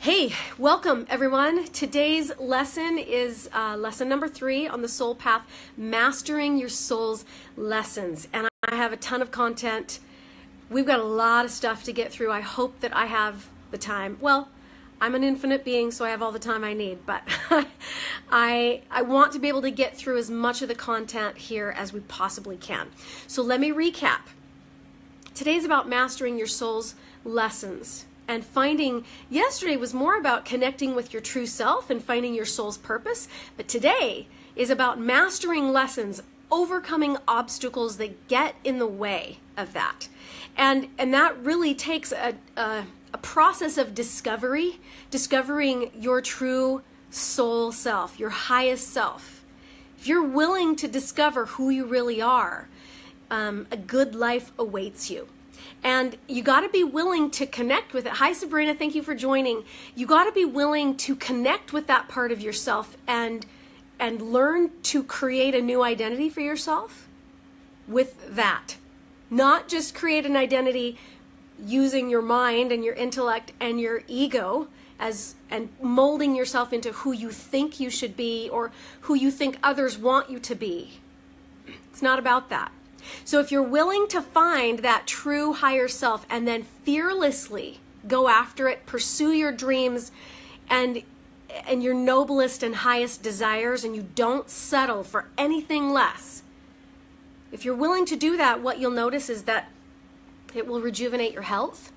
Hey, welcome everyone. Today's lesson is lesson number 3 on the soul path, mastering your soul's lessons. And I have a ton of content. We've got a lot of stuff to get through. I hope that I have the time. Well, I'm an infinite being, so I have all the time I need, but I want to be able to get through as much of the content here as we possibly can. So let me recap. Today's about mastering your soul's lessons. And yesterday was more about connecting with your true self and finding your soul's purpose. But today is about mastering lessons, overcoming obstacles that get in the way of that. And that really takes a process of discovering your true soul self, your highest self. If you're willing to discover who you really are, a good life awaits you. And you got to be willing to connect with it. Hi, Sabrina. Thank you for joining. You got to be willing to connect with that part of yourself and learn to create a new identity for yourself with that. Not just create an identity using your mind and your intellect and your ego and molding yourself into who you think you should be or who you think others want you to be. It's not about that. So if you're willing to find that true higher self and then fearlessly go after it, pursue your dreams and your noblest and highest desires, and you don't settle for anything less, if you're willing to do that, what you'll notice is that it will rejuvenate your health,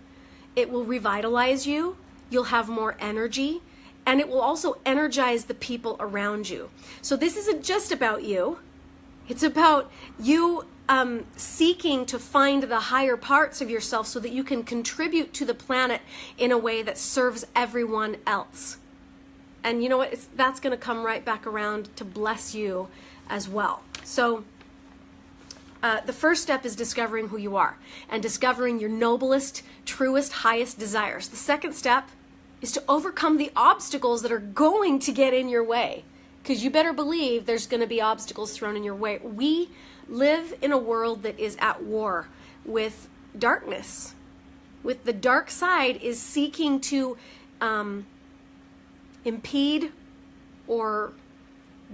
it will revitalize you, you'll have more energy, and it will also energize the people around you. So this isn't just about you. It's about you seeking to find the higher parts of yourself so that you can contribute to the planet in a way that serves everyone else. And you know what? That's going to come right back around to bless you as well. So the first step is discovering who you are and discovering your noblest, truest, highest desires. The second step is to overcome the obstacles that are going to get in your way. Because you better believe there's going to be obstacles thrown in your way. We live in a world that is at war with darkness. With the dark side is seeking to impede or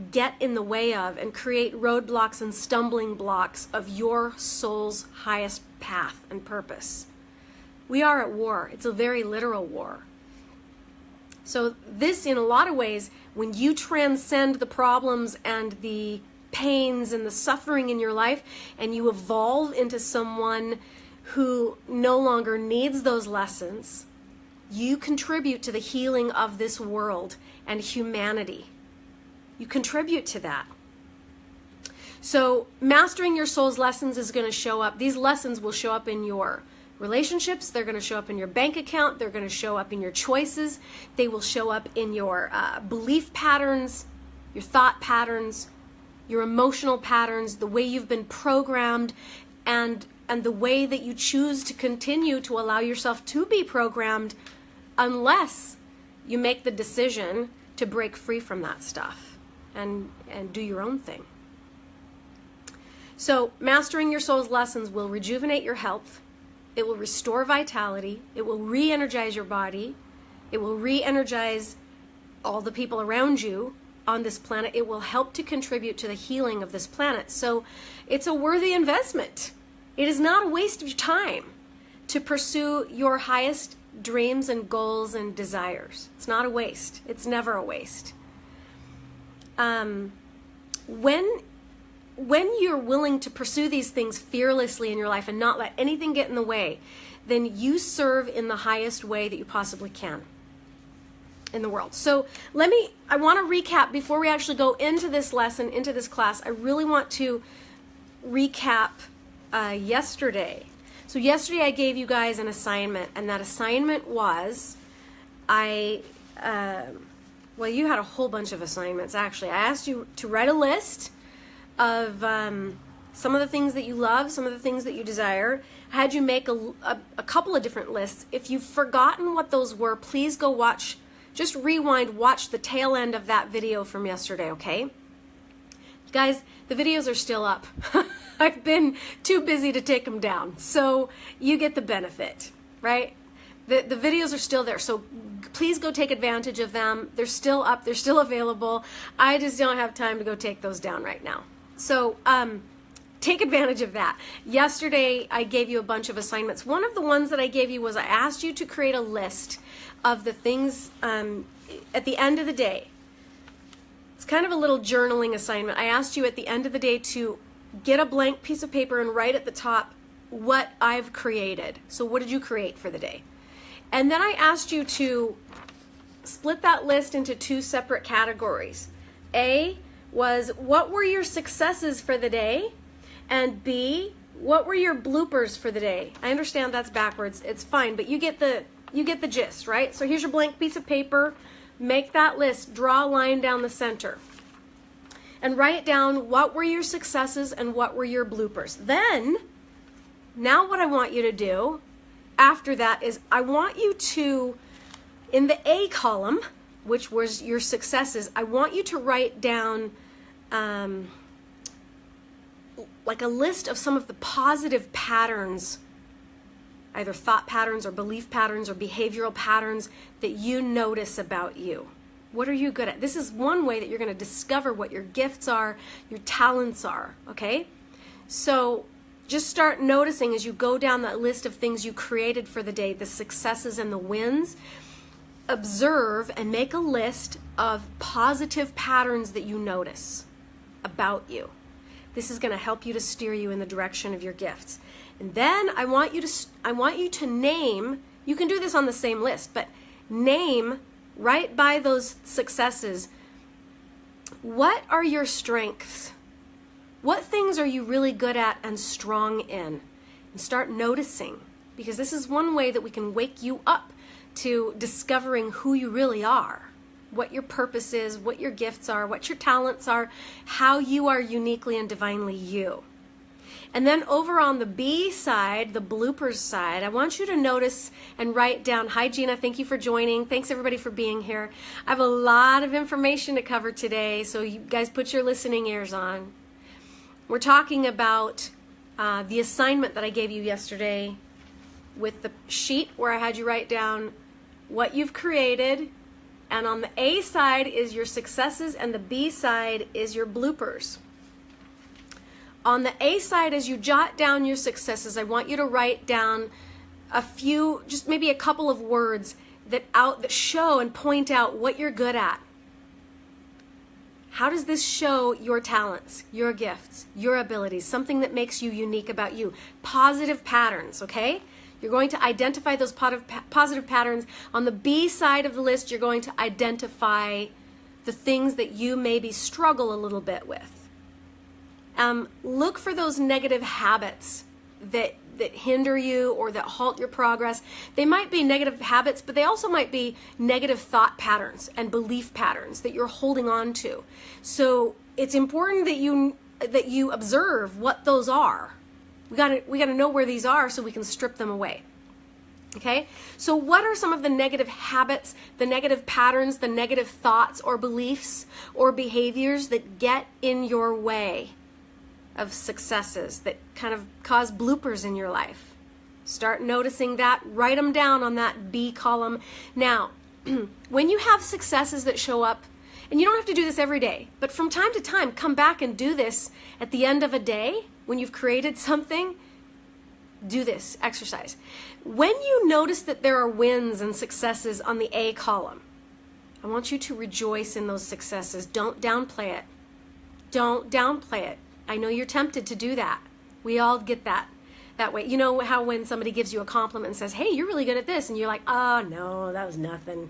get in the way of and create roadblocks and stumbling blocks of your soul's highest path and purpose. We are at war. It's a very literal war. So this, in a lot of ways, when you transcend the problems and the pains and the suffering in your life and you evolve into someone who no longer needs those lessons, you contribute to the healing of this world and humanity. You contribute to that. So mastering your soul's lessons is going to show up. These lessons will show up in your relationships, they're going to show up in your bank account, they're going to show up in your choices, they will show up in your belief patterns, your thought patterns, your emotional patterns, the way you've been programmed, and the way that you choose to continue to allow yourself to be programmed unless you make the decision to break free from that stuff and do your own thing. So mastering your soul's lessons will rejuvenate your health. It will restore vitality. It will re-energize your body. It will re-energize all the people around you on this planet. It will help to contribute to the healing of this planet. So it's a worthy investment. It is not a waste of your time to pursue your highest dreams and goals and desires. It's not a waste. It's never a waste. When you're willing to pursue these things fearlessly in your life and not let anything get in the way, then you serve in the highest way that you possibly can in the world. So I want to recap before we actually go into this lesson, into this class. I really want to recap yesterday. So yesterday I gave you guys an assignment, and that assignment was, you had a whole bunch of assignments actually. I asked you to write a list of some of the things that you love, some of the things that you desire. I had you make a couple of different lists. If you've forgotten what those were, please go just rewind, watch the tail end of that video from yesterday, okay? Guys, the videos are still up. I've been too busy to take them down, so you get the benefit, right? The videos are still there, so please go take advantage of them. They're still up, they're still available. I just don't have time to go take those down right now. So take advantage of that. Yesterday, I gave you a bunch of assignments. One of the ones that I gave you was I asked you to create a list of the things at the end of the day. It's kind of a little journaling assignment. I asked you at the end of the day to get a blank piece of paper and write at the top what I've created. So what did you create for the day? And then I asked you to split that list into two separate categories. A was, what were your successes for the day? And B, what were your bloopers for the day? I understand that's backwards. It's fine, but you get the gist, right? So here's your blank piece of paper. Make that list. Draw a line down the center. And write down what were your successes and what were your bloopers. Then, now what I want you to do after that is I want you to, in the A column, which was your successes, I want you to write down like a list of some of the positive patterns, either thought patterns or belief patterns or behavioral patterns that you notice about you. What are you good at? This is one way that you're going to discover what your gifts are, your talents are, okay? So just start noticing as you go down that list of things you created for the day, the successes and the wins. Observe and make a list of positive patterns that you notice about you. This is going to help you to steer you in the direction of your gifts. And then I want you to name, you can do this on the same list, but name right by those successes, what are your strengths? What things are you really good at and strong in? And start noticing, because this is one way that we can wake you up to discovering who you really are, what your purpose is, what your gifts are, what your talents are, how you are uniquely and divinely you. And then over on the B side, the bloopers side, I want you to notice and write down, hi Gina, thank you for joining. Thanks everybody for being here. I have a lot of information to cover today, so you guys put your listening ears on. We're talking about the assignment that I gave you yesterday with the sheet where I had you write down what you've created, and on the A side is your successes and the B side is your bloopers. On the A side, as you jot down your successes, I want you to write down a few, just maybe a couple of words that show and point out what you're good at. How does this show your talents, your gifts, your abilities, something that makes you unique about you? Positive patterns, okay? You're going to identify those positive patterns. On the B side of the list, you're going to identify the things that you maybe struggle a little bit with. Look for those negative habits that hinder you or that halt your progress. They might be negative habits, but they also might be negative thought patterns and belief patterns that you're holding on to. So it's important that you observe what those are. We gotta know where these are so we can strip them away. Okay? So what are some of the negative habits, the negative patterns, the negative thoughts or beliefs or behaviors that get in your way of successes, that kind of cause bloopers in your life? Start noticing that. Write them down on that B column. Now, when you have successes that show up, and you don't have to do this every day, but from time to time, come back and do this at the end of a day when you've created something. Do this exercise. When you notice that there are wins and successes on the A column, I want you to rejoice in those successes. Don't downplay it. Don't downplay it. I know you're tempted to do that. We all get that way. You know how when somebody gives you a compliment and says, hey, you're really good at this, and you're like, oh, no, that was nothing.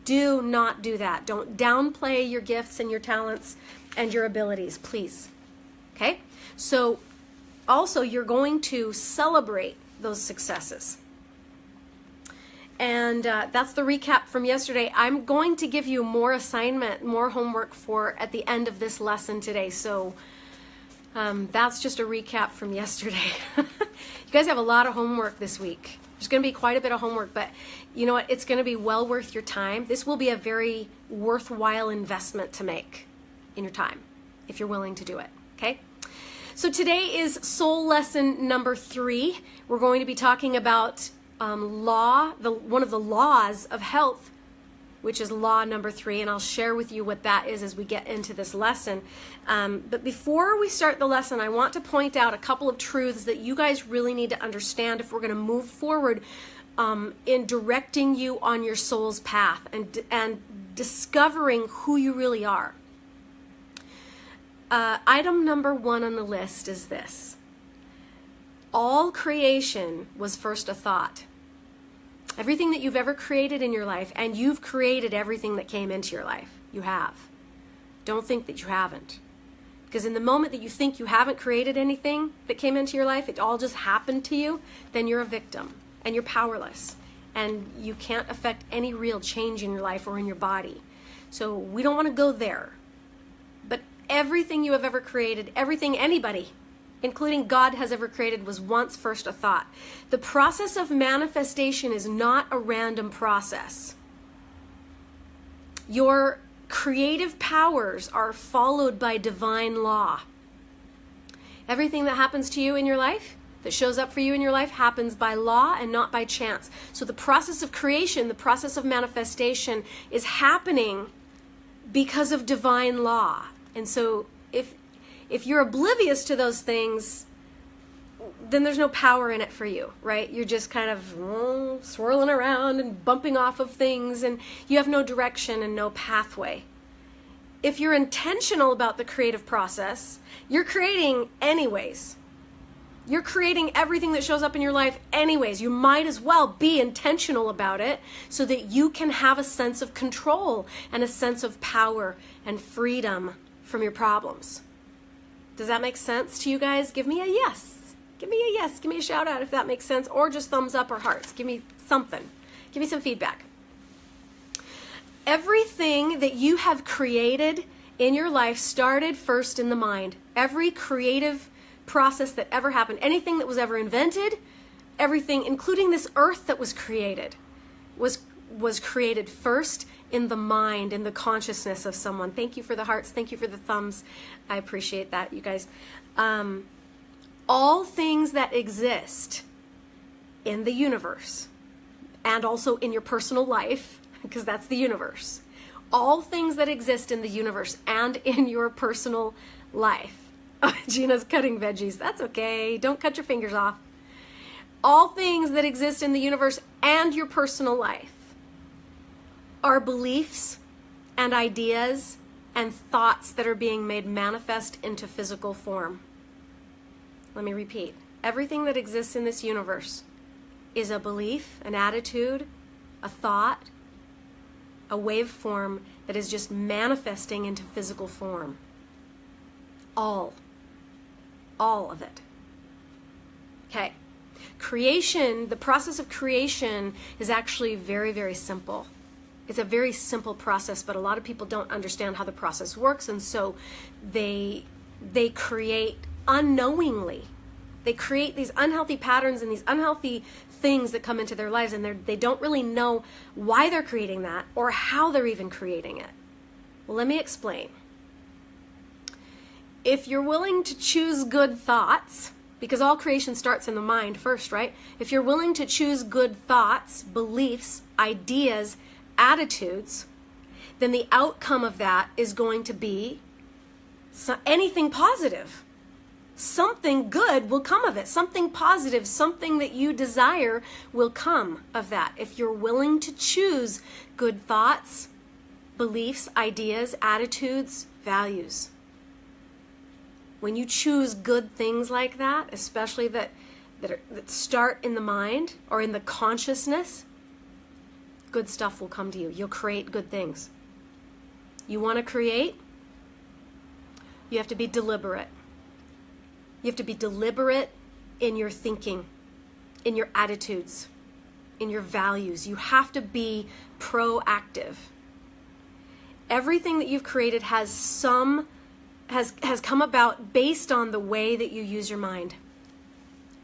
Do not do that. Don't downplay your gifts and your talents and your abilities, please. Okay? So also, you're going to celebrate those successes. And that's the recap from yesterday. I'm going to give you more assignment, more homework for at the end of this lesson today. So that's just a recap from yesterday. You guys have a lot of homework this week. There's going to be quite a bit of homework, but you know what? It's going to be well worth your time. This will be a very worthwhile investment to make in your time if you're willing to do it, okay? So today is soul lesson number 3. We're going to be talking about one of the laws of health, which is law number 3, and I'll share with you what that is as we get into this lesson. But before we start the lesson, I want to point out a couple of truths that you guys really need to understand if we're going to move forward in directing you on your soul's path and discovering who you really are. Item number 1 on the list is this. All creation was first a thought. Everything that you've ever created in your life, and you've created everything that came into your life. You have. Don't think that you haven't. Because in the moment that you think you haven't created anything that came into your life, it all just happened to you, then you're a victim and you're powerless. And you can't affect any real change in your life or in your body. So we don't want to go there. But everything you have ever created, everything anybody, including God, has ever created was once first a thought. The process of manifestation is not a random process. Your creative powers are followed by divine law. Everything that happens to you in your life, that shows up for you in your life, happens by law and not by chance. So the process of creation, the process of manifestation is happening because of divine law. And so if you're oblivious to those things, then there's no power in it for you, right? You're just kind of swirling around and bumping off of things, and you have no direction and no pathway. If you're intentional about the creative process, you're creating anyways. You're creating everything that shows up in your life anyways. You might as well be intentional about it so that you can have a sense of control and a sense of power and freedom from your problems. Does that make sense to you guys? Give me a yes. Give me a yes. Give me a shout out if that makes sense, or just thumbs up or hearts. Give me something. Give me some feedback. Everything that you have created in your life started first in the mind. Every creative process that ever happened, anything that was ever invented, everything, including this earth that was created, was created first in the mind, in the consciousness of someone. Thank you for the hearts. Thank you for the thumbs. I appreciate that, you guys. All things that exist in the universe, and also in your personal life, because that's the universe. All things that exist in the universe and in your personal life. Oh, Gina's cutting veggies. That's okay. Don't cut your fingers off. All things that exist in the universe and your personal life are beliefs and ideas and thoughts that are being made manifest into physical form. Let me repeat. Everything that exists in this universe is a belief, an attitude, a thought, a waveform that is just manifesting into physical form. All of it. Okay. Creation, the process of creation is actually very, very simple. It's a very simple process, but a lot of people don't understand how the process works, and so they create unknowingly. They create these unhealthy patterns and these unhealthy things that come into their lives, and they don't really know why they're creating that or how they're even creating it. Well, let me explain. If you're willing to choose good thoughts, because all creation starts in the mind first, right? If you're willing to choose good thoughts, beliefs, ideas, attitudes, then the outcome of that is going to be anything positive. Something good will come of it. Something positive, something that you desire will come of that. If you're willing to choose good thoughts, beliefs, ideas, attitudes, values. When you choose good things like that, especially that start in the mind or in the consciousness, good stuff will come to you. You'll create good things. You want to create? You have to be deliberate. You have to be deliberate in your thinking, in your attitudes, in your values. You have to be proactive. Everything that you've created has come about based on the way that you use your mind.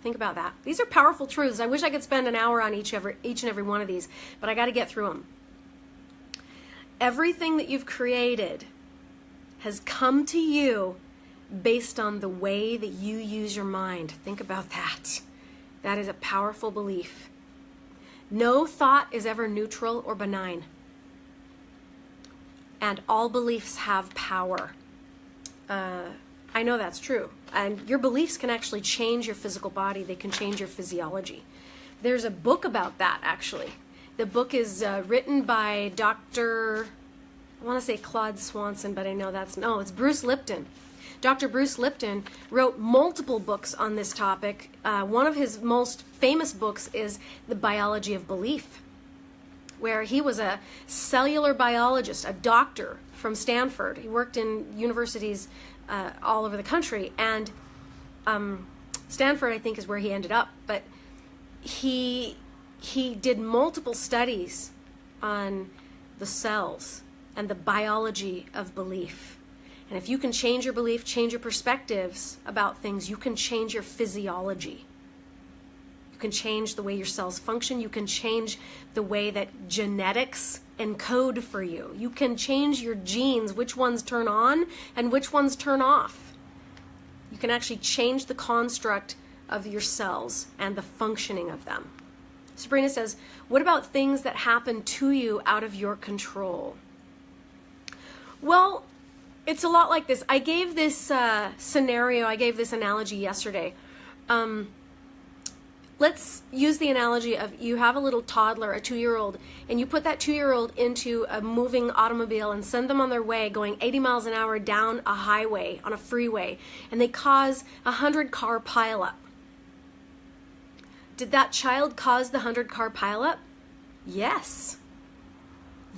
Think about that. These are powerful truths. I wish I could spend an hour on each and every one of these, but I got to get through them. Everything that you've created has come to you based on the way that you use your mind. Think about that. That is a powerful belief. No thought is ever neutral or benign. and all beliefs have power. I know that's true. And your beliefs can actually change your physical body. They can change your physiology. There's a book about that, actually. The book is written by Dr. I want to say Claude Swanson, but I know it's Bruce Lipton. Dr. Bruce Lipton wrote multiple books on this topic. One of his most famous books is The Biology of Belief, where he was a cellular biologist, a doctor from Stanford. He worked in universities all over the country, and Stanford, I think, is where he ended up. But he did multiple studies on the cells and the biology of belief. And if you can change your belief, change your perspectives about things, you can change your physiology. You can change the way your cells function. You can change the way that genetics encode for you. You can change your genes, which ones turn on and which ones turn off. You can actually change the construct of your cells and the functioning of them. Sabrina says, what about things that happen to you out of your control? Well, it's a lot like this. I gave this scenario, I gave this analogy yesterday. Let's use the analogy of you have a little toddler, a 2-year-old, and you put that 2-year-old into a moving automobile and send them on their way going 80 miles an hour down a highway, on a freeway, and they cause a 100-car pileup. Did that child cause the 100-car pileup? Yes.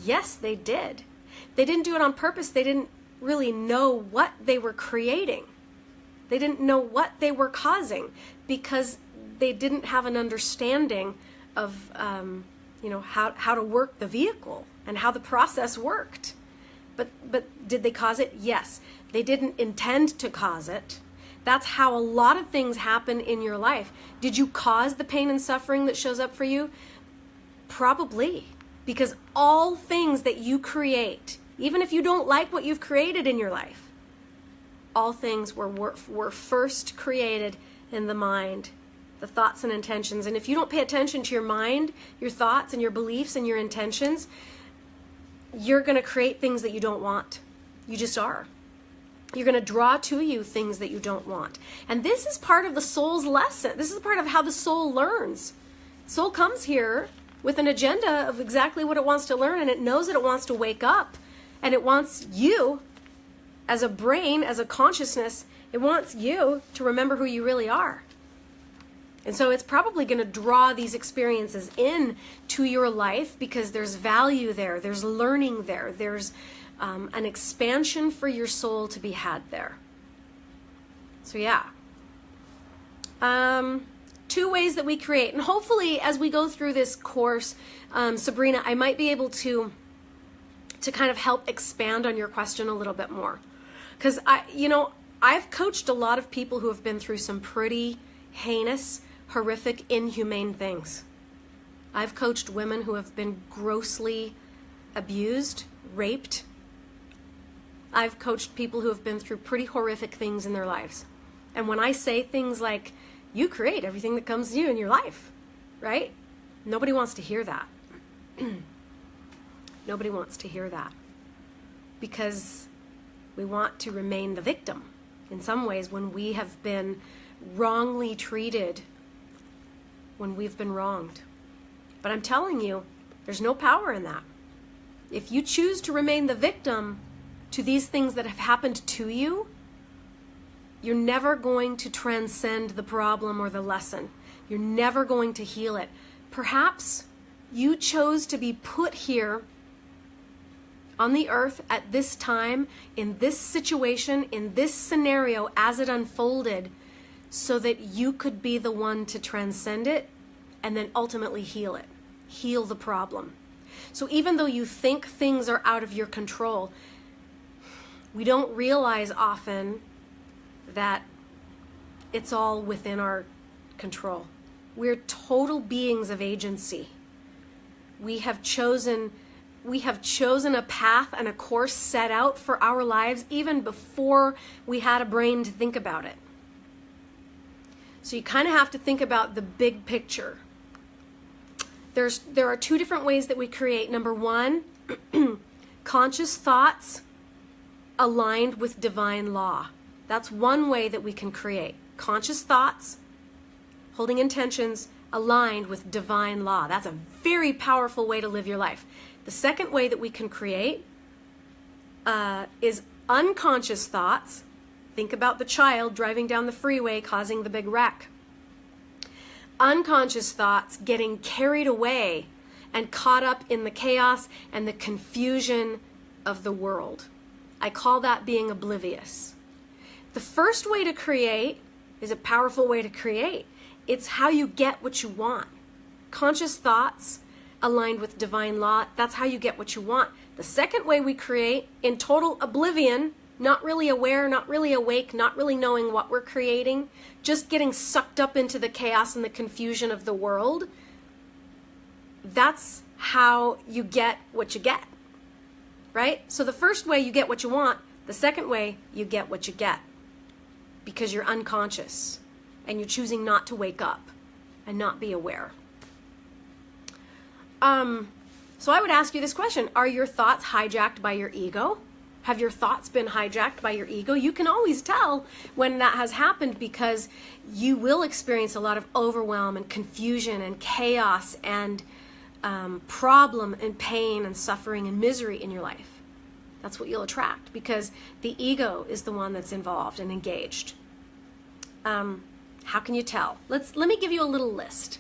Yes, they did. They didn't do it on purpose. They didn't really know what they were creating. They didn't know what they were causing because they didn't have an understanding of how to work the vehicle and how the process worked. But did they cause it? Yes. They didn't intend to cause it. That's how a lot of things happen in your life. Did you cause the pain and suffering that shows up for you? Probably. Because all things that you create, even if you don't like what you've created in your life, all things were first created in the mind, the thoughts and intentions. And if you don't pay attention to your mind, your thoughts and your beliefs and your intentions, you're going to create things that you don't want. You just are. You're going to draw to you things that you don't want. And this is part of the soul's lesson. This is part of how the soul learns. Soul comes here with an agenda of exactly what it wants to learn, and it knows that it wants to wake up. And it wants you, as a brain, as a consciousness, it wants you to remember who you really are. And so it's probably going to draw these experiences in to your life because there's value there, there's learning there, there's an expansion for your soul to be had there. So yeah. 2 ways that we create. And hopefully as we go through this course, Sabrina, I might be able to kind of help expand on your question a little bit more. Because I've coached a lot of people who have been through some pretty heinous, horrific, inhumane things. I've coached women who have been grossly abused, raped. I've coached people who have been through pretty horrific things in their lives. And when I say things like, you create everything that comes to you in your life, right? Nobody wants to hear that. Nobody wants to hear that because we want to remain the victim in some ways when we have been wrongly treated, when we've been wronged. But I'm telling you, there's no power in that. If you choose to remain the victim to these things that have happened to you, you're never going to transcend the problem or the lesson. You're never going to heal it. Perhaps you chose to be put here on the earth at this time, in this situation, in this scenario as it unfolded, so that you could be the one to transcend it and then ultimately heal it, heal the problem. So even though you think things are out of your control, we don't realize often that it's all within our control. We're total beings of agency. We have chosen a path and a course set out for our lives even before we had a brain to think about it. So you kind of have to think about the big picture. There are 2 different ways that we create. Number 1, Conscious thoughts aligned with divine law. That's one way that we can create. Conscious thoughts, holding intentions aligned with divine law. That's a very powerful way to live your life. The second way that we can create is unconscious thoughts. Think about the child driving down the freeway causing the big wreck. Unconscious thoughts getting carried away and caught up in the chaos and the confusion of the world. I call that being oblivious. The first way to create is a powerful way to create. It's how you get what you want. Conscious thoughts aligned with divine law, that's how you get what you want. The second way we create, in total oblivion, not really aware, not really awake, not really knowing what we're creating, just getting sucked up into the chaos and the confusion of the world, that's how you get what you get, right? So the first way you get what you want, the second way you get what you get, because you're unconscious and you're choosing not to wake up and not be aware. So I would ask you this question: are your thoughts hijacked by your ego? Have your thoughts been hijacked by your ego? You can always tell when that has happened, because you will experience a lot of overwhelm and confusion and chaos and problem and pain and suffering and misery in your life. That's what you'll attract, because the ego is the one that's involved and engaged. How can you tell? Let me give you a little list,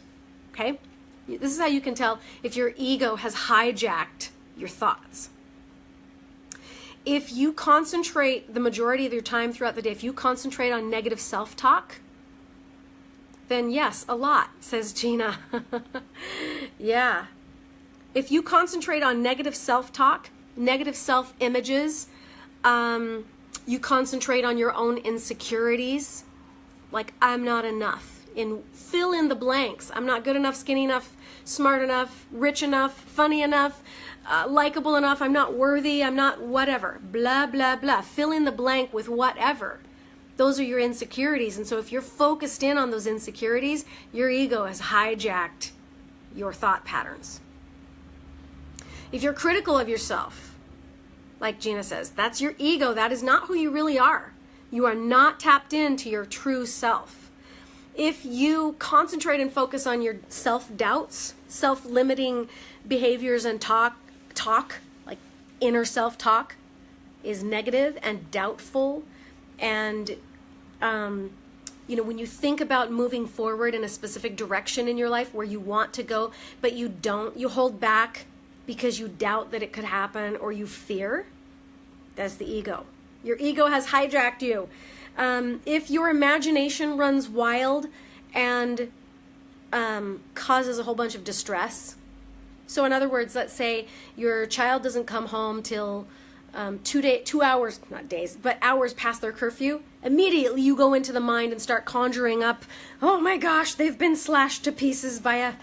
okay? This is how you can tell if your ego has hijacked your thoughts. If you concentrate the majority of your time throughout the day, if you concentrate on negative self-talk, then yes, a lot, says Gina. Yeah. If you concentrate on negative self-talk, negative self-images, you concentrate on your own insecurities, like I'm not enough, fill in the blanks. I'm not good enough, skinny enough, smart enough, rich enough, funny enough, likable enough, I'm not worthy, I'm not whatever, blah, blah, blah. Fill in the blank with whatever. Those are your insecurities. And so if you're focused in on those insecurities, your ego has hijacked your thought patterns. If you're critical of yourself, like Gina says, that's your ego. That is not who you really are. You are not tapped into your true self. If you concentrate and focus on your self-doubts, self-limiting behaviors and talk, like inner self-talk is negative and doubtful, and when you think about moving forward in a specific direction in your life where you want to go, but you don't, you hold back because you doubt that it could happen, or you fear, that's the ego. Your ego has hijacked you. If your imagination runs wild and causes a whole bunch of distress. So in other words, let's say your child doesn't come home till 2 hours, not days, but hours past their curfew. Immediately you go into the mind and start conjuring up, oh my gosh, they've been slashed to pieces by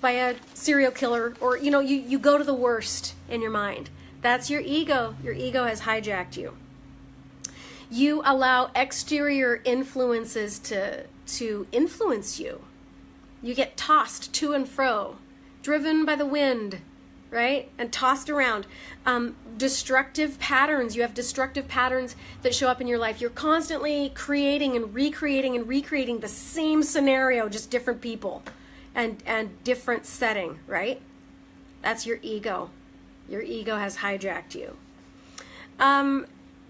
a serial killer, or you go to the worst in your mind. That's your ego. Your ego has hijacked you. You allow exterior influences to influence you. You get tossed to and fro, driven by the wind, right? And tossed around. Destructive patterns. You have destructive patterns that show up in your life. You're constantly creating and recreating the same scenario, just different people and different setting, right? That's your ego. Your ego has hijacked you.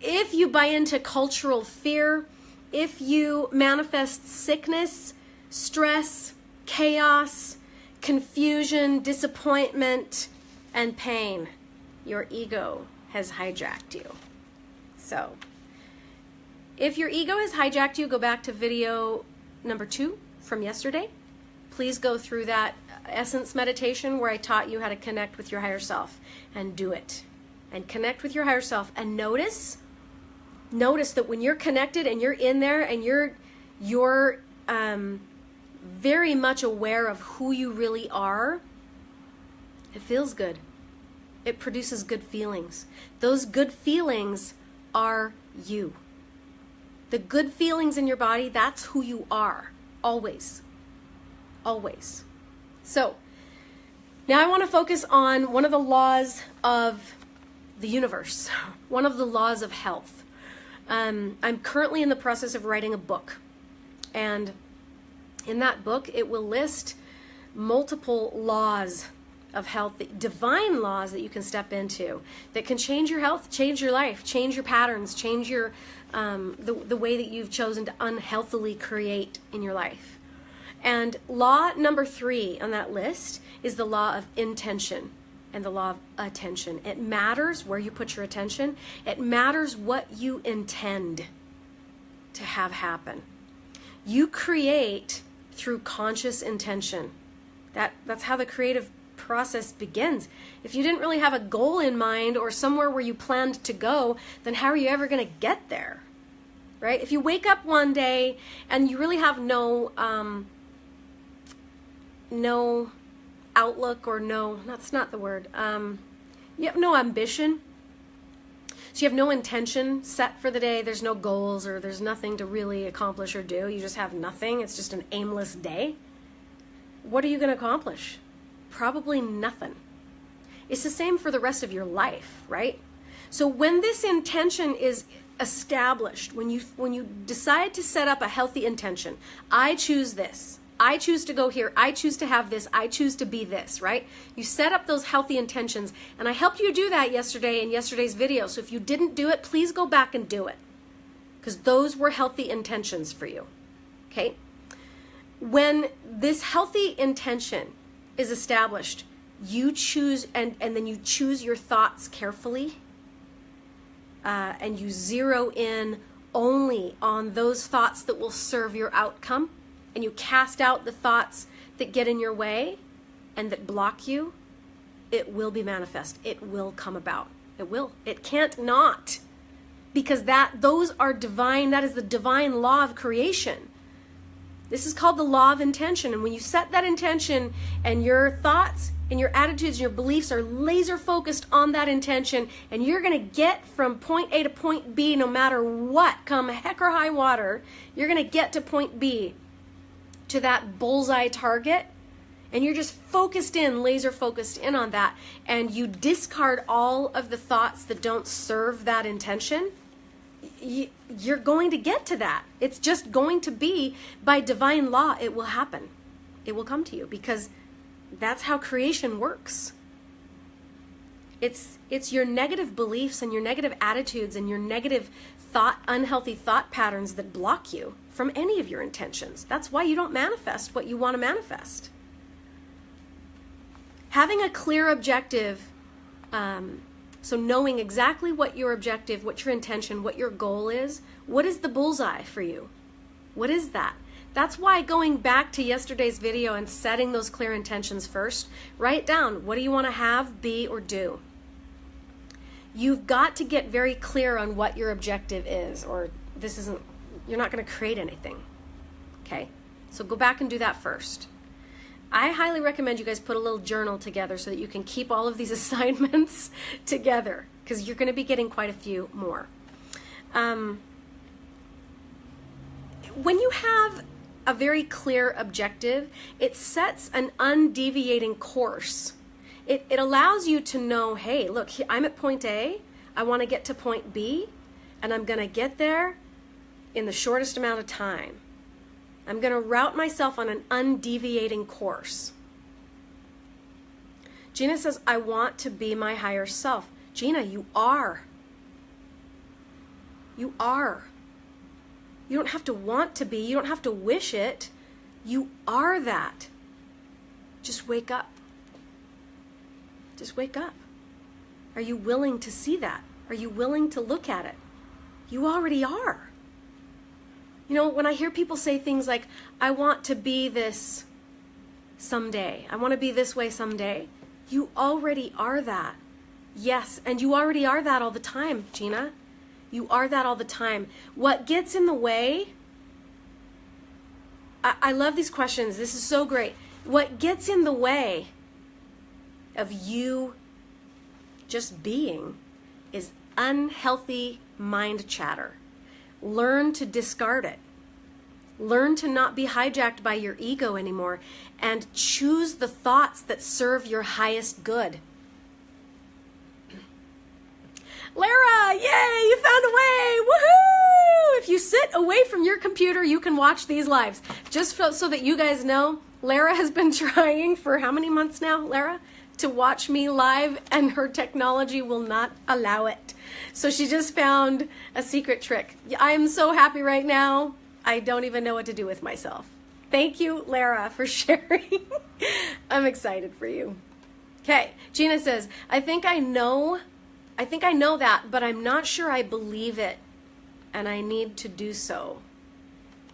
If you buy into cultural fear, if you manifest sickness, stress, chaos, confusion, disappointment, and pain, your ego has hijacked you. So, if your ego has hijacked you, go back to video number 2 from yesterday. Please go through that essence meditation where I taught you how to connect with your higher self, and do it. And connect with your higher self, and notice that when you're connected and you're in there and you're very much aware of who you really are, it feels good. It produces good feelings. Those good feelings are you. The good feelings in your body, that's who you are. Always. Always. So, now I want to focus on one of the laws of the universe, one of the laws of health. I'm currently in the process of writing a book, and in that book it will list multiple laws of health, divine laws that you can step into that can change your health, change your life, change your patterns, change your the way that you've chosen to unhealthily create in your life. And law number 3 on that list is the law of intention and the law of attention. It matters where you put your attention. It matters what you intend to have happen. You create through conscious intention. That's how the creative process begins. If you didn't really have a goal in mind or somewhere where you planned to go, then how are you ever going to get there? Right? If you wake up one day and you really have no outlook, or that's not the word. You have no ambition. So you have no intention set for the day. There's no goals, or there's nothing to really accomplish or do. You just have nothing. It's just an aimless day. What are you going to accomplish? Probably nothing. It's the same for the rest of your life, right? So when this intention is established, when you decide to set up a healthy intention, I choose this. I choose to go here. I choose to have this. I choose to be this, right? You set up those healthy intentions, and I helped you do that yesterday in yesterday's video. So if you didn't do it, please go back and do it, because those were healthy intentions for you, okay? When this healthy intention is established, you choose, and then you choose your thoughts carefully, and you zero in only on those thoughts that will serve your outcome, and you cast out the thoughts that get in your way and that block you. It will be manifest. It will come about. It will. It can't not, because those are divine. That is the divine law of creation. This is called the law of intention. And when you set that intention and your thoughts and your attitudes and your beliefs are laser focused on that intention, and you're going to get from point A to point B no matter what, come heck or high water, you're going to get to point B, to that bullseye target, and you're just focused in, laser focused in on that, and you discard all of the thoughts that don't serve that intention, you're going to get to that. It's just going to be, by divine law, it will happen. It will come to you, because that's how creation works. It's your negative beliefs and your negative attitudes and your negative unhealthy thought patterns that block you from any of your intentions. That's why you don't manifest what you want to manifest. Having a clear objective, so knowing exactly what your objective, what your intention, what your goal is, what is the bullseye for you? What is that? That's why going back to yesterday's video and setting those clear intentions first, write down, what do you want to have, be, or do? You've got to get very clear on what your objective is, or you're not going to create anything, okay? So go back and do that first. I highly recommend you guys put a little journal together so that you can keep all of these assignments together, because you're going to be getting quite a few more. When you have a very clear objective, it sets an undeviating course. It allows you to know, hey, look, I'm at point A, I want to get to point B, and I'm going to get there in the shortest amount of time. I'm going to route myself on an undeviating course. Gina says, I want to be my higher self. Gina, you are. You are. You don't have to want to be. You don't have to wish it. You are that. Just wake up. Just wake up. Are you willing to see that? Are you willing to look at it? You already are. You know, when I hear people say things like, I want to be this someday, I want to be this way someday, you already are that. Yes, and you already are that all the time, Gina. You are that all the time. What gets in the way, I love these questions. This is so great. What gets in the way of you just being is unhealthy mind chatter. Learn to discard it. Learn to not be hijacked by your ego anymore, and choose the thoughts that serve your highest good. away. Woohoo! If you sit away from your computer, you can watch these lives. Just so that you guys know, Lara has been trying for how many months now, Lara? To watch me live, and her technology will not allow it. So she just found a secret trick. I am so happy right now. I don't even know what to do with myself. Thank you, Lara, for sharing. I'm excited for you. Okay, Gina says, I think I know that, but I'm not sure I believe it, and I need to do so.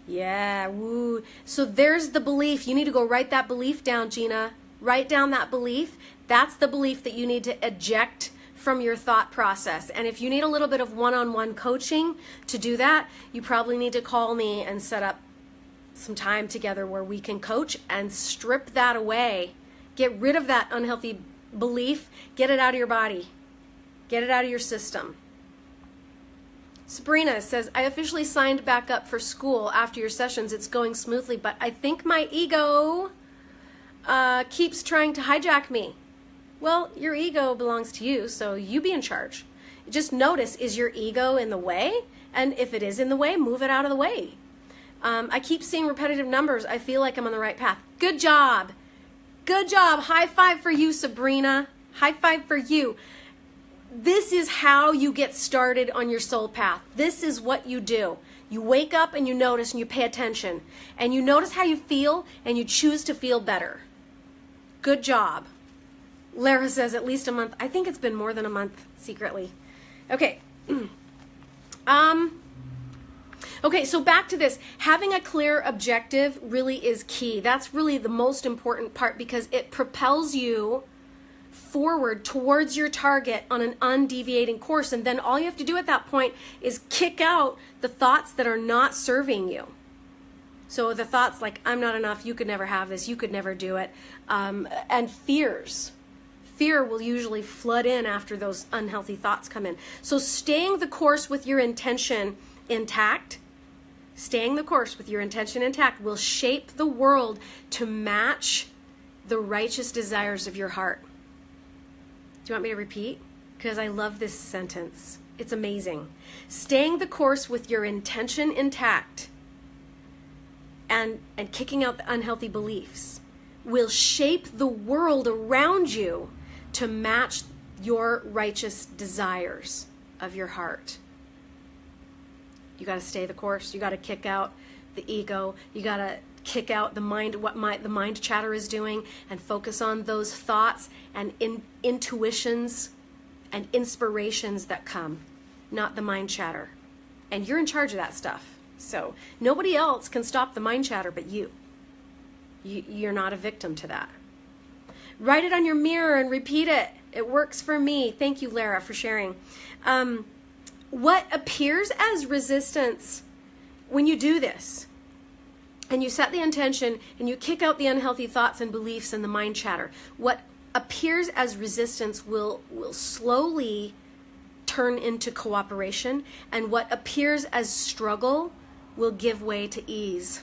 Yeah, woo. So there's the belief. You need to go write that belief down, Gina. Write down that belief. That's the belief that you need to eject from your thought process. And if you need a little bit of one-on-one coaching to do that, you probably need to call me and set up some time together where we can coach and strip that away. Get rid of that unhealthy belief. Get it out of your body. Get it out of your system. Sabrina says, I officially signed back up for school after your sessions. It's going smoothly, but I think my ego keeps trying to hijack me. Well, your ego belongs to you, so you be in charge. Just notice, is your ego in the way? And if it is in the way, move it out of the way. I keep seeing repetitive numbers. I feel like I'm on the right path. Good job. Good job. High five for you, Sabrina. High five for you. This is how you get started on your soul path. This is what you do. You wake up and you notice and you pay attention. And you notice how you feel and you choose to feel better. Good job. Lara says at least a month. I think it's been more than a month secretly. Okay. Okay, so back to this. Having a clear objective really is key. That's really the most important part because it propels you forward towards your target on an undeviating course. And then all you have to do at that point is kick out the thoughts that are not serving you. So the thoughts like, I'm not enough, you could never have this, you could never do it, and fears. Fear will usually flood in after those unhealthy thoughts come in. So staying the course with your intention intact, will shape the world to match the righteous desires of your heart. Do you want me to repeat? Because I love this sentence. It's amazing. Staying the course with your intention intact and kicking out the unhealthy beliefs will shape the world around you to match your righteous desires of your heart. You got to stay the course. You got to kick out the ego. You got to kick out the mind, the mind chatter is doing, and focus on those thoughts and intuitions and inspirations that come, not the mind chatter. And you're in charge of that stuff. So nobody else can stop the mind chatter but you. You're not a victim to that. Write it on your mirror and repeat it. It works for me. Thank you, Lara, for sharing. What appears as resistance when you do this, and you set the intention and you kick out the unhealthy thoughts and beliefs and the mind chatter, what appears as resistance will slowly turn into cooperation, and what appears as struggle will give way to ease.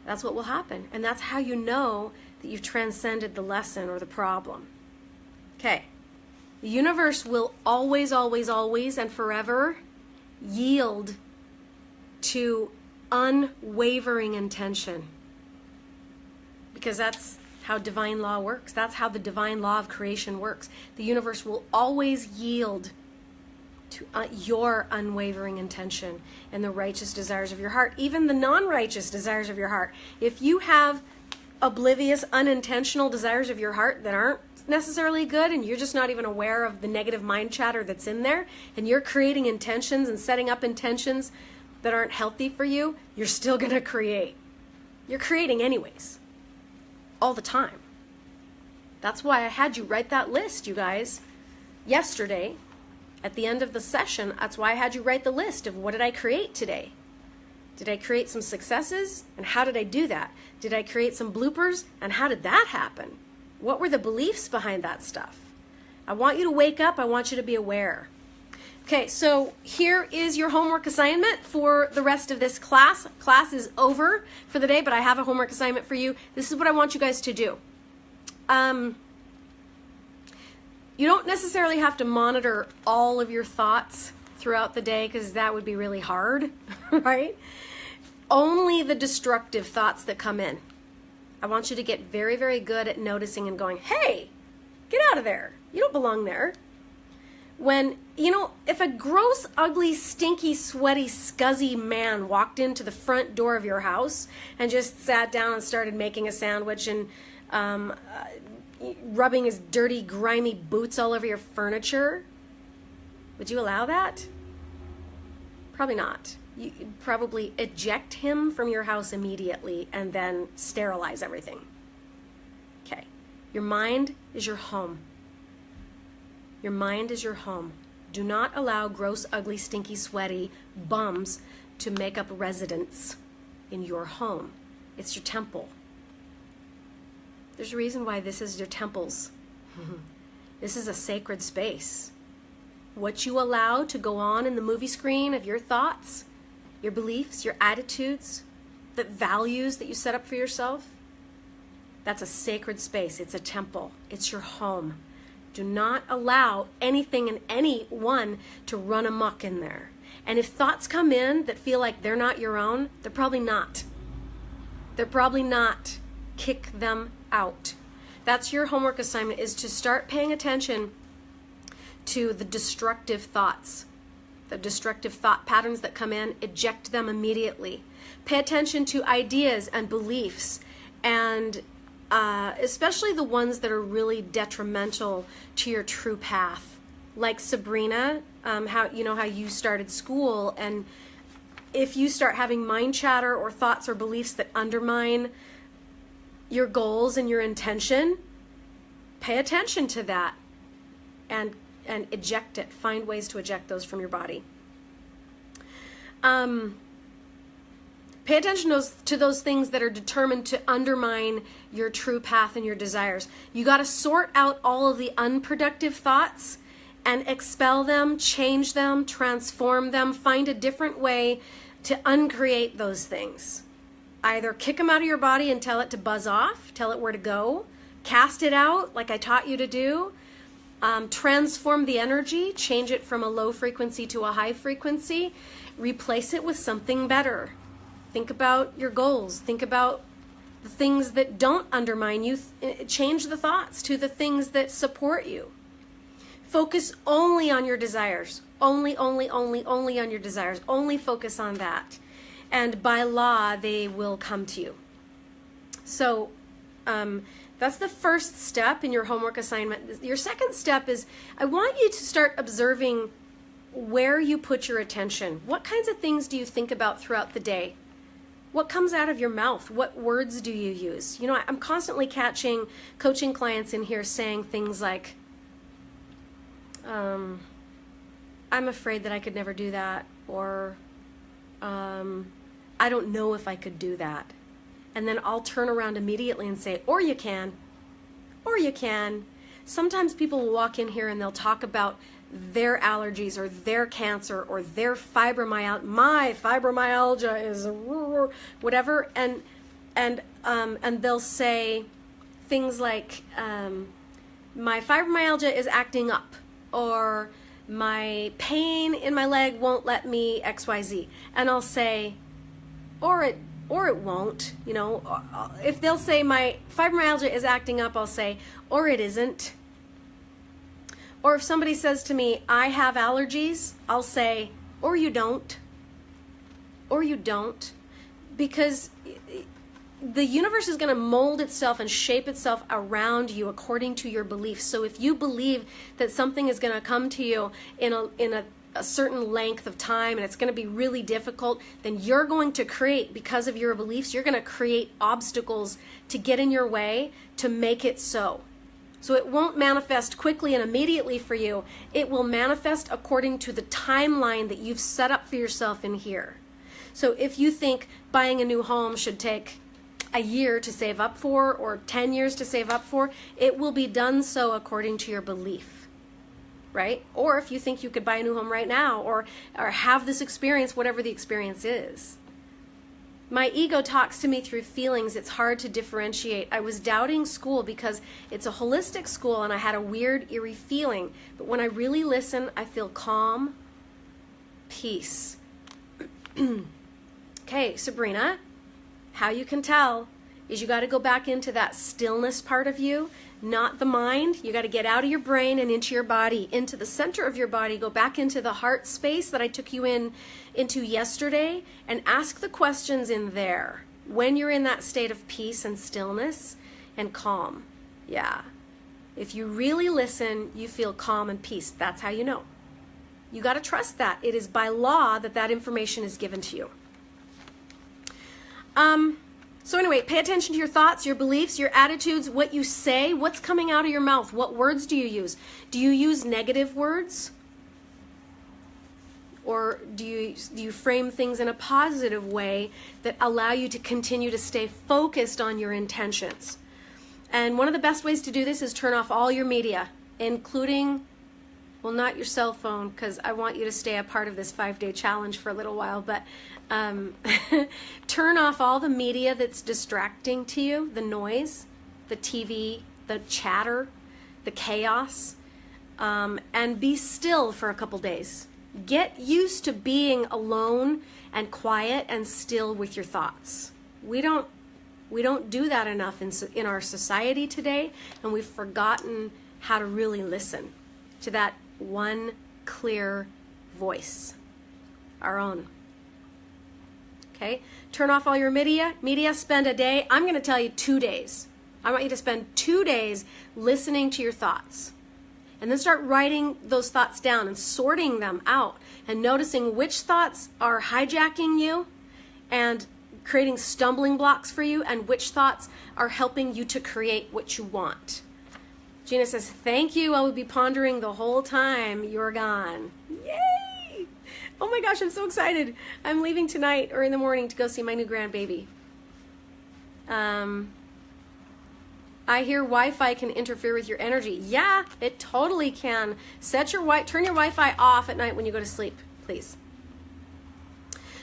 That's what will happen, and that's how you know that you've transcended the lesson or the problem. Okay. The universe will always, always, always, and forever yield to unwavering intention. Because that's how divine law works. That's how the divine law of creation works. The universe will always yield to your unwavering intention and the righteous desires of your heart, even the non-righteous desires of your heart. If you have oblivious, unintentional desires of your heart that aren't necessarily good, and you're just not even aware of the negative mind chatter that's in there, and you're creating intentions and setting up intentions that aren't healthy for you, you're still going to create. You're creating anyways, all the time. That's why I had you write that list, you guys, yesterday at the end of the session. That's why I had you write the list of what did I create today. Did I create some successes? And how did I do that? Did I create some bloopers? And how did that happen? What were the beliefs behind that stuff? I want you to wake up. I want you to be aware. Okay, so here is your homework assignment for the rest of this class. Class is over for the day, but I have a homework assignment for you. This is what I want you guys to do. You don't necessarily have to monitor all of your thoughts throughout the day because that would be really hard, right? Only the destructive thoughts that come in. I want you to get very, very good at noticing and going, hey, get out of there. You don't belong there. When, if a gross, ugly, stinky, sweaty, scuzzy man walked into the front door of your house and just sat down and started making a sandwich and rubbing his dirty, grimy boots all over your furniture, would you allow that? Probably not. You'd probably eject him from your house immediately and then sterilize everything. Okay. Your mind is your home. Your mind is your home. Do not allow gross, ugly, stinky, sweaty bums to make up residence in your home. It's your temple. There's a reason why this is your temples. This is a sacred space. What you allow to go on in the movie screen of your thoughts, your beliefs, your attitudes, the values that you set up for yourself, that's a sacred space. It's a temple. It's your home. Do not allow anything and anyone to run amok in there. And if thoughts come in that feel like they're not your own, they're probably not. They're probably not. Kick them out. That's your homework assignment, is to start paying attention to the destructive thoughts, the destructive thought patterns that come in. Eject them immediately. Pay attention to ideas and beliefs, and especially the ones that are really detrimental to your true path. Like Sabrina, how you started school, and if you start having mind chatter or thoughts or beliefs that undermine your goals and your intention, pay attention to that and eject it. Find ways to eject those from your body. Pay attention to those things that are determined to undermine your true path and your desires. You got to sort out all of the unproductive thoughts and expel them, change them, transform them, find a different way to uncreate those things. Either kick them out of your body and tell it to buzz off, tell it where to go, cast it out like I taught you to do, transform the energy, change it from a low frequency to a high frequency, replace it with something better. Think about your goals. Think about the things that don't undermine you. Change the thoughts to the things that support you. Focus only on your desires. Only on your desires. Only focus on that. And by law, they will come to you. So that's the first step in your homework assignment. Your second step is, I want you to start observing where you put your attention. What kinds of things do you think about throughout the day? What comes out of your mouth? What words do you use? I'm constantly catching coaching clients in here saying things like, I'm afraid that I could never do that, or I don't know if I could do that. And then I'll turn around immediately and say, or you can. Sometimes people will walk in here and they'll talk about their allergies or their cancer or their fibromyalgia. My fibromyalgia is whatever, and they'll say things like, my fibromyalgia is acting up, or my pain in my leg won't let me XYZ. And I'll say, or it won't. If they'll say my fibromyalgia is acting up, I'll say, or it isn't. Or if somebody says to me, I have allergies, I'll say, or you don't. Because the universe is going to mold itself and shape itself around you according to your beliefs. So if you believe that something is going to come to you in a certain length of time and it's going to be really difficult, then you're going to create, because of your beliefs, you're going to create obstacles to get in your way to make it so. So it won't manifest quickly and immediately for you. It will manifest according to the timeline that you've set up for yourself in here. So if you think buying a new home should take a year to save up for, or 10 years to save up for, it will be done so according to your belief, right? Or if you think you could buy a new home right now, or have this experience, whatever the experience is. My ego talks to me through feelings. It's hard to differentiate. I was doubting school because it's a holistic school and I had a weird, eerie feeling. But when I really listen, I feel calm. peace. Okay, Sabrina, how you can tell is you got to go back into that stillness part of you, not the mind. You got to get out of your brain and into your body, into the center of your body. Go back into the heart space that I took you into yesterday, and ask the questions in there when you're in that state of peace and stillness and calm. Yeah. If you really listen, you feel calm and peace. That's how you know. You got to trust that. It is by law that that information is given to you. So anyway, pay attention to your thoughts, your beliefs, your attitudes, what you say, what's coming out of your mouth. What words do you use? Do you use negative words? Or do you frame things in a positive way that allow you to continue to stay focused on your intentions? And one of the best ways to do this is turn off all your media, including, well, not your cell phone, because I want you to stay a part of this 5-day challenge for a little while, but turn off all the media that's distracting to you, the noise, the TV, the chatter, the chaos, and be still for a couple days. Get used to being alone and quiet and still with your thoughts. We don't do that enough in our society today, and we've forgotten how to really listen to that one clear voice, our own. Okay? Turn off all your media. Spend a day. I'm going to tell you 2 days. I want you to spend 2 days listening to your thoughts. And then start writing those thoughts down and sorting them out and noticing which thoughts are hijacking you and creating stumbling blocks for you, and which thoughts are helping you to create what you want. Gina says, thank you. I will be pondering the whole time you're gone. Yay! Oh my gosh, I'm so excited. I'm leaving tonight or in the morning to go see my new grandbaby. I hear Wi-Fi can interfere with your energy. Yeah, it totally can. Turn your Wi-Fi off at night when you go to sleep, please.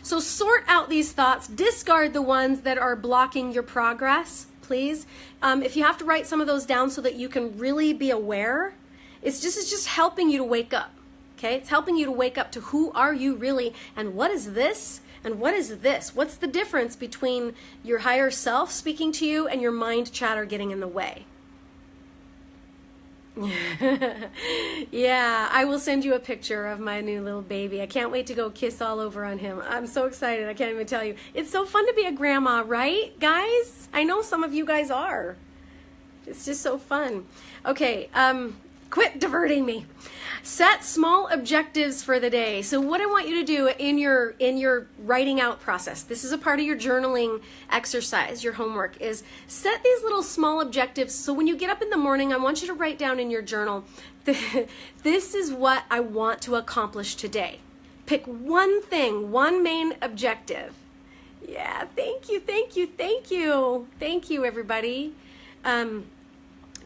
So sort out these thoughts. Discard the ones that are blocking your progress, please. If you have to write some of those down so that you can really be aware, it's just helping you to wake up. Okay? It's helping you to wake up to who are you really, and what is this, and what is this? What's the difference between your higher self speaking to you and your mind chatter getting in the way? Yeah, I will send you a picture of my new little baby. I can't wait to go kiss all over on him. I'm so excited. I can't even tell you. It's so fun to be a grandma, right, guys? I know some of you guys are. It's just so fun. Okay, quit diverting me. Set small objectives for the day. So what I want you to do in your writing out process, this is a part of your journaling exercise, your homework, is set these little small objectives. So when you get up in the morning, I want you to write down in your journal, this is what I want to accomplish today. Pick one thing, one main objective. Yeah, thank you, thank you, thank you. Thank you, everybody.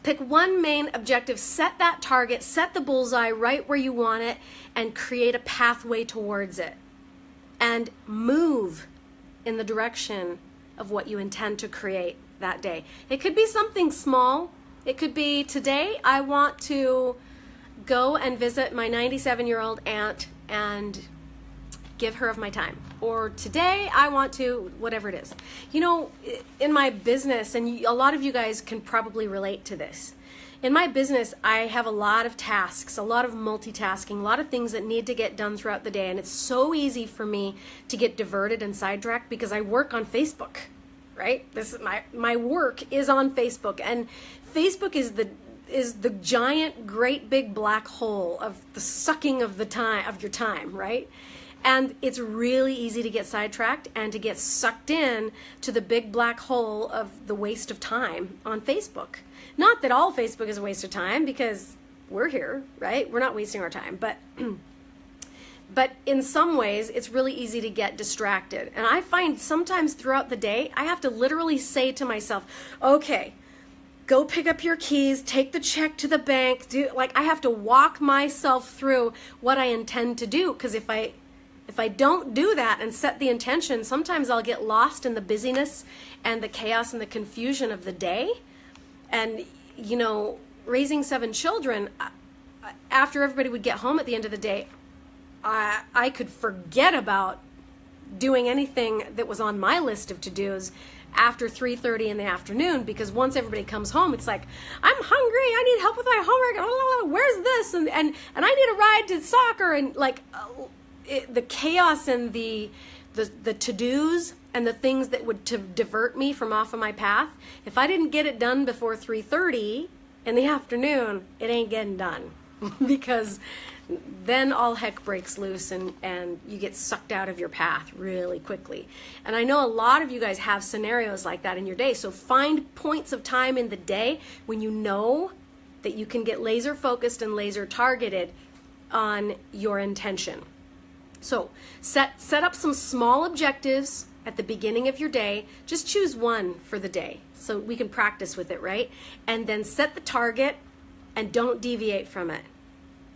Pick one main objective, set that target, set the bullseye right where you want it, and create a pathway towards it. And move in the direction of what you intend to create that day. It could be something small. It could be, today I want to go and visit my 97-year-old aunt and give her of my time. Or today I want to, whatever it is. You know, in my business, and a lot of you guys can probably relate to this. In my business, I have a lot of tasks, a lot of multitasking, a lot of things that need to get done throughout the day. And it's so easy for me to get diverted and sidetracked because I work on Facebook, right? This is my work is on Facebook, and Facebook is the giant, great big black hole of the sucking of your time, right? And it's really easy to get sidetracked and to get sucked in to the big black hole of the waste of time on Facebook. Not that all Facebook is a waste of time, because we're here, right? We're not wasting our time. But in some ways, it's really easy to get distracted. And I find sometimes throughout the day, I have to literally say to myself, okay, go pick up your keys, take the check to the bank. I have to walk myself through what I intend to do, because if I don't do that and set the intention, sometimes I'll get lost in the busyness and the chaos and the confusion of the day. And, you know, raising 7 children, after everybody would get home at the end of the day, I could forget about doing anything that was on my list of to-dos after 3:30 in the afternoon, because once everybody comes home, it's like, I'm hungry, I need help with my homework, where's this, and I need a ride to soccer, and like the chaos and the to-dos and the things that would to divert me from off of my path, if I didn't get it done before 3:30 in the afternoon, it ain't getting done. Because then all heck breaks loose, and you get sucked out of your path really quickly. And I know a lot of you guys have scenarios like that in your day. So find points of time in the day when you know that you can get laser focused and laser targeted on your intention. So set up some small objectives at the beginning of your day. Just choose one for the day so we can practice with it, right? And then set the target and don't deviate from it.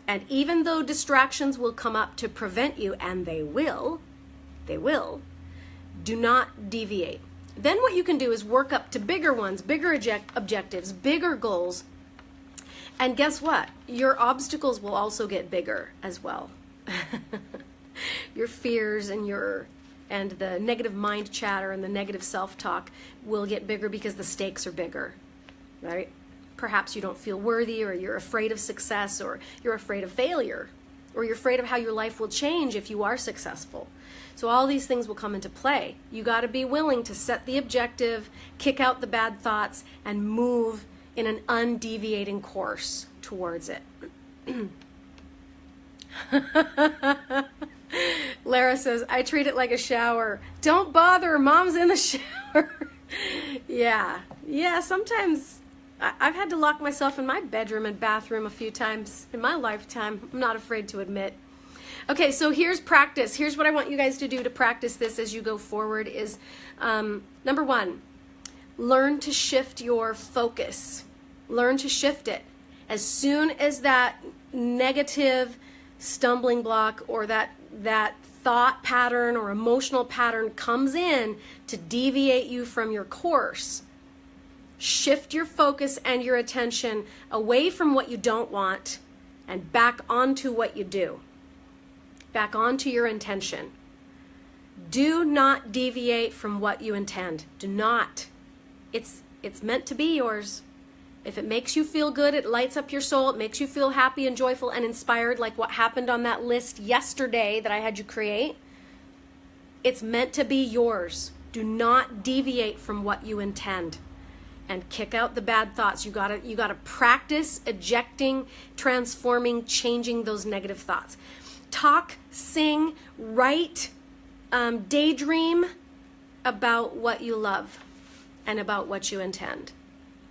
And even though distractions will come up to prevent you, and they will, do not deviate. Then what you can do is work up to bigger ones, bigger objectives, bigger goals. And guess what? Your obstacles will also get bigger as well. Your fears and the negative mind chatter and the negative self-talk will get bigger because the stakes are bigger, right? Perhaps you don't feel worthy, or you're afraid of success, or you're afraid of failure, or you're afraid of how your life will change if you are successful. So all these things will come into play. You got to be willing to set the objective, kick out the bad thoughts, and move in an undeviating course towards it. Lara says, I treat it like a shower. Don't bother, Mom's in the shower. Yeah, sometimes I've had to lock myself in my bedroom and bathroom a few times in my lifetime. I'm not afraid to admit. Okay, so here's practice. Here's what I want you guys to do to practice this as you go forward is, number one, learn to shift your focus. Learn to shift it. As soon as that negative stumbling block or that thought pattern or emotional pattern comes in to deviate you from your course, shift your focus and your attention away from what you don't want and back onto what you do. Back onto your intention. Do not deviate from what you intend. Do not. It's meant to be yours. If it makes you feel good, it lights up your soul, it makes you feel happy and joyful and inspired, like what happened on that list yesterday that I had you create, it's meant to be yours. Do not deviate from what you intend. And kick out the bad thoughts. You gotta practice ejecting, transforming, changing those negative thoughts. Talk, sing, write, daydream about what you love and about what you intend.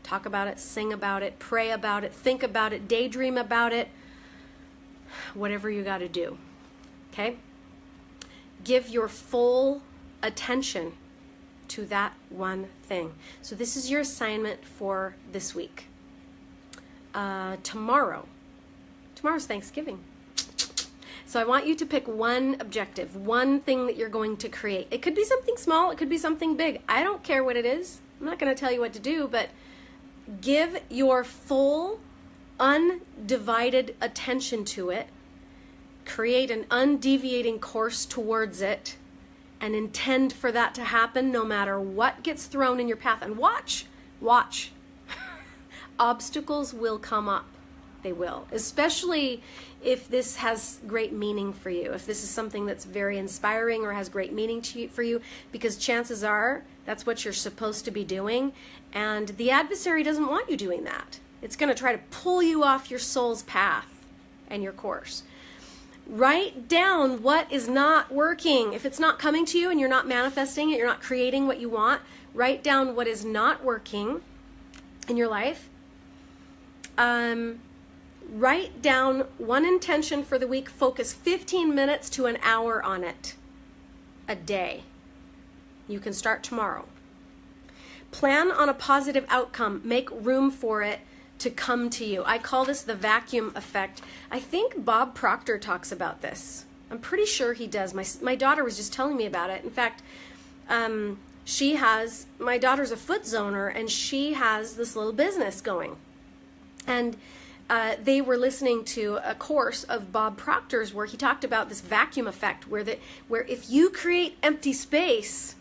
Talk about it, sing about it, pray about it, think about it, daydream about it, whatever you got to do. Okay? Give your full attention to that one thing. So this is your assignment for this week. Tomorrow's Thanksgiving. So I want you to pick one objective, one thing that you're going to create. It could be something small, it could be something big. I don't care what it is. I'm not going to tell you what to do, but give your full, undivided attention to it. Create an undeviating course towards it and intend for that to happen no matter what gets thrown in your path. And watch. Obstacles will come up. They will. Especially if this has great meaning for you. If this is something that's very inspiring or has great meaning for you, because chances are that's what you're supposed to be doing. And the adversary doesn't want you doing that. It's going to try to pull you off your soul's path and your course. Write down what is not working. If it's not coming to you and you're not manifesting it, you're not creating what you want, write down what is not working in your life. Write down one intention for the week. Focus 15 minutes to an hour on it a day. You can start tomorrow. Plan on a positive outcome. Make room for it to come to you. I call this the vacuum effect. I think Bob Proctor talks about this. I'm pretty sure he does. My daughter was just telling me about it. In fact, my daughter's a foot zoner, and she has this little business going. And they were listening to a course of Bob Proctor's where he talked about this vacuum effect, where if you create empty space,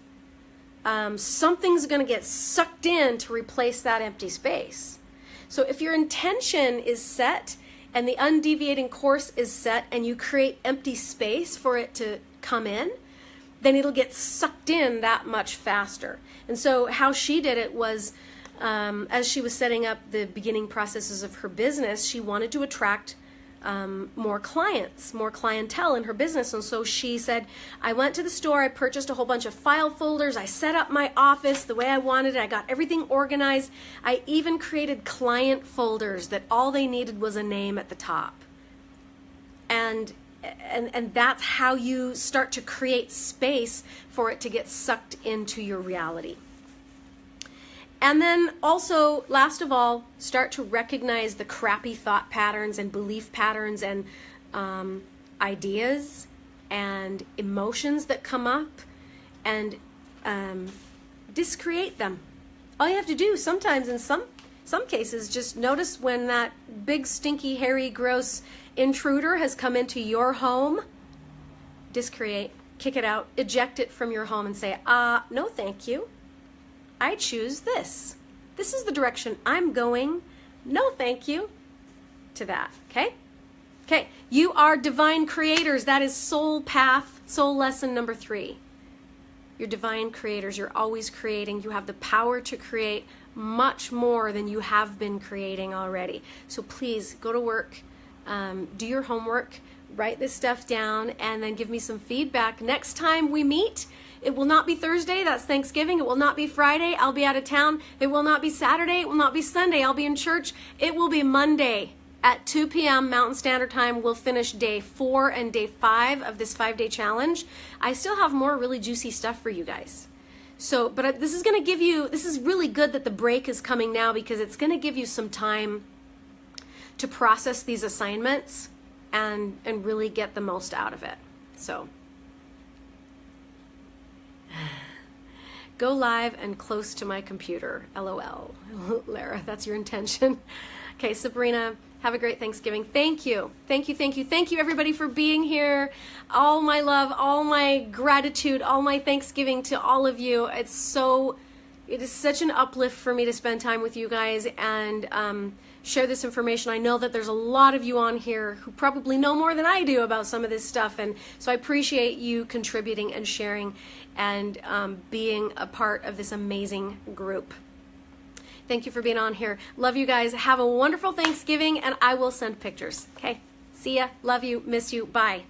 something's going to get sucked in to replace that empty space. So if your intention is set and the undeviating course is set and you create empty space for it to come in, then it'll get sucked in that much faster. And so how she did it was, as she was setting up the beginning processes of her business, she wanted to attract more clients, more clientele in her business. And so she said, I went to the store, I purchased a whole bunch of file folders, I set up my office the way I wanted it, I got everything organized. I even created client folders that all they needed was a name at the top. And that's how you start to create space for it to get sucked into your reality. And then also, last of all, start to recognize the crappy thought patterns and belief patterns and ideas and emotions that come up, and discreate them. All you have to do sometimes, in some cases, just notice when that big, stinky, hairy, gross intruder has come into your home. Discreate, kick it out, eject it from your home and say, no thank you. I choose this. This is the direction I'm going. No thank you to that, okay? Okay, you are divine creators. That is soul path, soul lesson number 3. You're divine creators. You're always creating. You have the power to create much more than you have been creating already. So please go to work, do your homework, write this stuff down, and then give me some feedback. Next time we meet, it will not be Thursday, that's Thanksgiving. It will not be Friday, I'll be out of town. It will not be Saturday, it will not be Sunday, I'll be in church. It will be Monday at 2 p.m. Mountain Standard Time. We'll finish day 4 and day 5 of this 5-day challenge. I still have more really juicy stuff for you guys. So, but this is going to give you, this is really good that the break is coming now, because it's going to give you some time to process these assignments and really get the most out of it. So, go live and close to my computer, LOL. Lara, that's your intention. Okay, Sabrina, have a great Thanksgiving. Thank you. Thank you, thank you. Thank you, everybody, for being here. All my love, all my gratitude, all my Thanksgiving to all of you. It is such an uplift for me to spend time with you guys and share this information. I know that there's a lot of you on here who probably know more than I do about some of this stuff, and so I appreciate you contributing and sharing and being a part of this amazing group. Thank you for being on here. Love you guys. Have a wonderful Thanksgiving, and I will send pictures. Okay? See ya. Love you. Miss you. Bye.